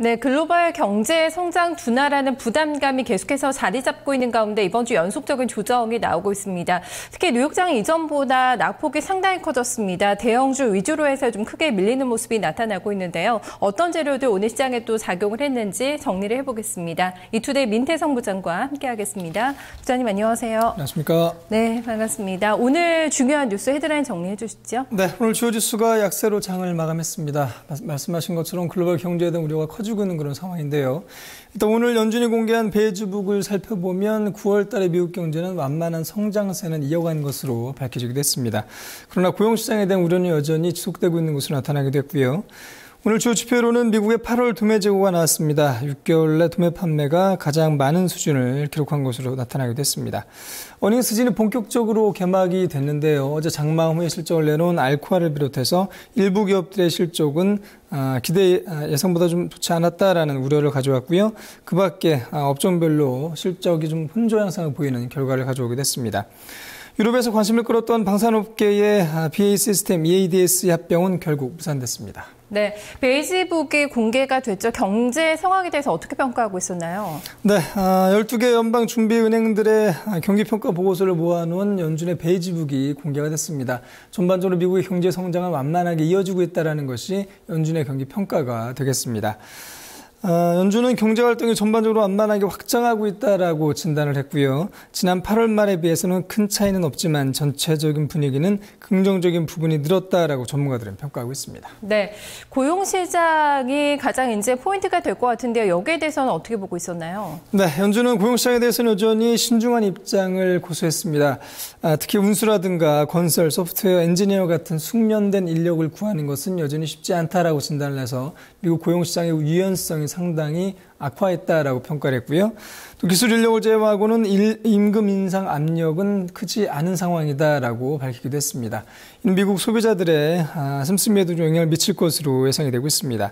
네, 글로벌 경제 성장 둔화라는 부담감이 계속해서 자리 잡고 있는 가운데 이번 주 연속적인 조정이 나오고 있습니다. 특히 뉴욕장이 이전보다 낙폭이 상당히 커졌습니다. 대형주 위주로 해서 좀 크게 밀리는 모습이 나타나고 있는데요. 어떤 재료들 오늘 시장에 또 작용을 했는지 정리를 해보겠습니다. 이투데이 민태성 부장과 함께하겠습니다. 부장님 안녕하세요. 안녕하십니까? 네, 반갑습니다. 오늘 중요한 뉴스 헤드라인 정리해 주시죠. 네, 오늘 주요 지수가 약세로 장을 마감했습니다. 말씀하신 것처럼 글로벌 경제에 대한 우려가 커지고 있는 그런 상황인데요. 일단 오늘 연준이 공개한 베이지북을 살펴보면 9월 달에 미국 경제는 완만한 성장세는 이어간 것으로 밝혀지기도 했습니다. 그러나 고용시장에 대한 우려는 여전히 지속되고 있는 것으로 나타나기도 했고요. 오늘 주요 지표로는 미국의 8월 도매 재고가 나왔습니다. 6개월 내 도매 판매가 가장 많은 수준을 기록한 것으로 나타나기도 했습니다. 어닝 시즌이 본격적으로 개막이 됐는데요. 어제 장마 후에 실적을 내놓은 알코아를 비롯해서 일부 기업들의 실적은 예상보다 좀 좋지 않았다라는 우려를 가져왔고요. 그 밖에 업종별로 실적이 좀 혼조 양상을 보이는 결과를 가져오기도 했습니다. 유럽에서 관심을 끌었던 방산업계의 BAE 시스템 EADS 합병은 결국 무산됐습니다. 네, 베이지북이 공개가 됐죠. 경제 상황에 대해서 어떻게 평가하고 있었나요? 네, 12개 연방준비은행들의 경기평가 보고서를 모아놓은 연준의 베이지북이 공개가 됐습니다. 전반적으로 미국의 경제 성장은 완만하게 이어지고 있다는 것이 연준의 경기평가가 되겠습니다. 연준은 경제활동이 전반적으로 완만하게 확장하고 있다라고 진단을 했고요. 지난 8월 말에 비해서는 큰 차이는 없지만 전체적인 분위기는 긍정적인 부분이 늘었다라고 전문가들은 평가하고 있습니다. 네, 고용시장이 가장 이제 포인트가 될 것 같은데요. 여기에 대해서는 어떻게 보고 있었나요? 네, 연준은 고용시장에 대해서는 여전히 신중한 입장을 고수했습니다. 특히 운수라든가 건설, 소프트웨어, 엔지니어 같은 숙련된 인력을 구하는 것은 여전히 쉽지 않다라고 진단을 해서 미국 고용시장의 유연성이 상당히 악화했다라고 평가를 했고요. 또 기술 인력을 제외하고는 임금 인상 압력은 크지 않은 상황이다라고 밝히기도 했습니다. 이는 미국 소비자들의 씀씀이에도 좀 영향을 미칠 것으로 예상이 되고 있습니다.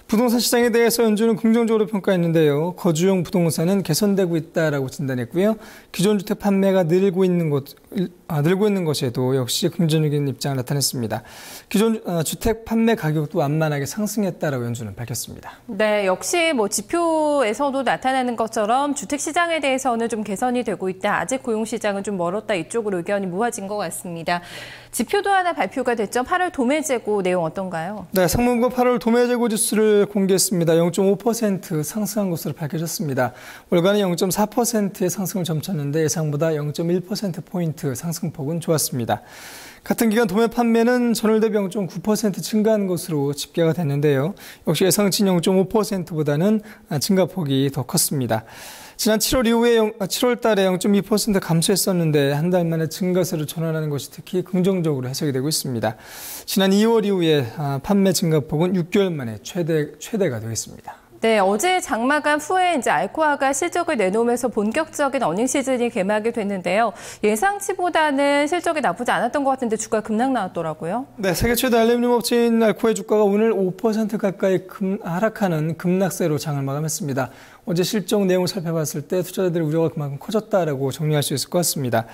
부동산 시장에 대해서 연준은 긍정적으로 평가했는데요. 거주용 부동산은 개선되고 있다라고 진단했고요. 기존 주택 판매가 늘고 있는 것에도 역시 긍정적인 입장을 나타냈습니다. 기존 주택 판매 가격도 완만하게 상승했다라고 연준은 밝혔습니다. 네, 역시 지표에서도 나타나는 것처럼 주택 시장에 대해서는 좀 개선이 되고 있다. 아직 고용 시장은 좀 멀었다. 이쪽으로 의견이 모아진 것 같습니다. 지표도 하나 발표가 됐죠. 8월 도매 재고 내용 어떤가요? 네, 상무부가 8월 도매 재고 지수를 공개했습니다. 0.5% 상승한 것으로 밝혀졌습니다. 월간은 0.4%의 상승을 점쳤는데 예상보다 0.1%포인트 상승폭은 좋았습니다. 같은 기간 도매 판매는 전월 대비 0.9% 증가한 것으로 집계가 됐는데요. 역시 예상치 0.5%보다는 증가폭이 더 컸습니다. 지난 7월 이후에 7월 달에 0.2% 감소했었는데 한 달 만에 증가세로 전환하는 것이 특히 긍정적으로 해석이 되고 있습니다. 지난 2월 이후에 판매 증가폭은 6개월 만에 최대가 되겠습니다. 네, 어제 장마감 후에 이제 알코아가 실적을 내놓으면서 본격적인 어닝 시즌이 개막이 됐는데요. 예상치보다는 실적이 나쁘지 않았던 것 같은데 주가 급락 나왔더라고요. 네, 세계 최대 알루미늄 업체인 알코아의 주가가 오늘 5% 가까이 하락하는 급락세로 장을 마감했습니다. 어제 실적 내용을 살펴봤을 때 투자자들의 우려가 그만큼 커졌다라고 정리할 수 있을 것 같습니다.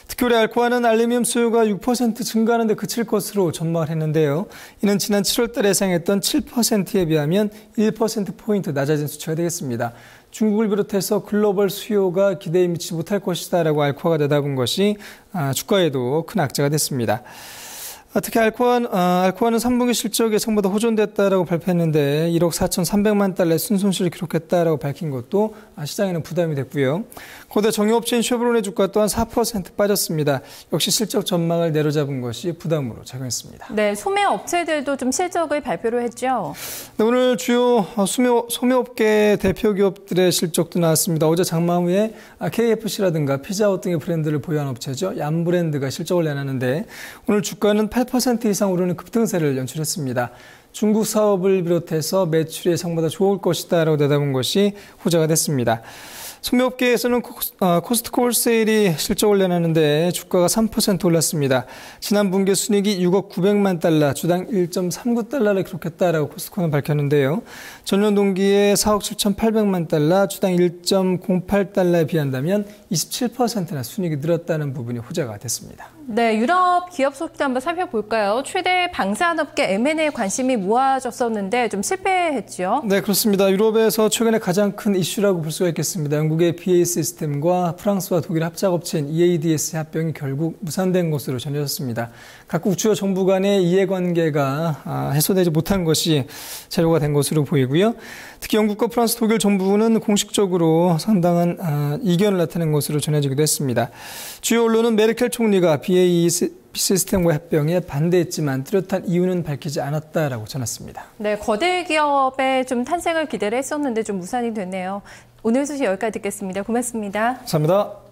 특히 올해 알코아는 알루미늄 수요가 6% 증가하는 데 그칠 것으로 전망을 했는데요. 이는 지난 7월 달에 예상했던 7%에 비하면 1%포인트 낮아진 수치가 되겠습니다. 중국을 비롯해서 글로벌 수요가 기대에 미치지 못할 것이다라고 알코아가 내다본 것이 주가에도 큰 악재가 됐습니다. 특히 알코아는 3분기 실적이 예상보다 호전됐다라고 발표했는데 1억 4,300만 달러의 순손실을 기록했다라고 밝힌 것도 시장에는 부담이 됐고요. 거대 정유업체인 쉐브론의 주가 또한 4% 빠졌습니다. 역시 실적 전망을 내려잡은 것이 부담으로 작용했습니다. 네, 소매업체들도 좀 실적을 발표를 했죠. 네, 오늘 주요 소매업계 대표 기업들의 실적도 나왔습니다. 어제 장마 후에 KFC라든가 피자헛 등의 브랜드를 보유한 업체죠. 얌 브랜드가 실적을 내놨는데 오늘 주가는 8% 이상 오르는 급등세를 연출했습니다. 중국 사업을 비롯해서 매출이 예상보다 좋을 것이다라고 내다본 것이 호재가 됐습니다. 소매업계에서는 코스트코 홀세일이 실적을 내놨는데 주가가 3% 올랐습니다. 지난 분기 순이익이 6억 900만 달러, 주당 1.39달러를 기록했다라고 코스트코는 밝혔는데요. 전년 동기에 4억 7,800만 달러, 주당 1.08달러에 비한다면 27%나 순이익이 늘었다는 부분이 호재가 됐습니다. 네, 유럽 기업 소식도 한번 살펴볼까요? 최대 방산업계 M&A에 관심이 모아졌었는데 좀 실패했죠. 네, 그렇습니다. 유럽에서 최근에 가장 큰 이슈라고 볼 수가 있겠습니다. 영국의 BAE 시스템과 프랑스와 독일 합작업체인 EADS 합병이 결국 무산된 것으로 전해졌습니다. 각국 주요 정부 간의 이해관계가 해소되지 못한 것이 재료가 된 것으로 보이고요. 특히 영국과 프랑스, 독일 정부는 공식적으로 상당한 이견을 나타낸 것으로 전해지기도 했습니다. 주요 언론은 메르켈 총리가 BAE 시스템과 합병에 반대했지만 뚜렷한 이유는 밝히지 않았다라고 전했습니다. 네, 거대 기업의 좀 탄생을 기대를 했었는데 좀 무산이 됐네요. 오늘 소식 여기까지 듣겠습니다. 고맙습니다. 감사합니다.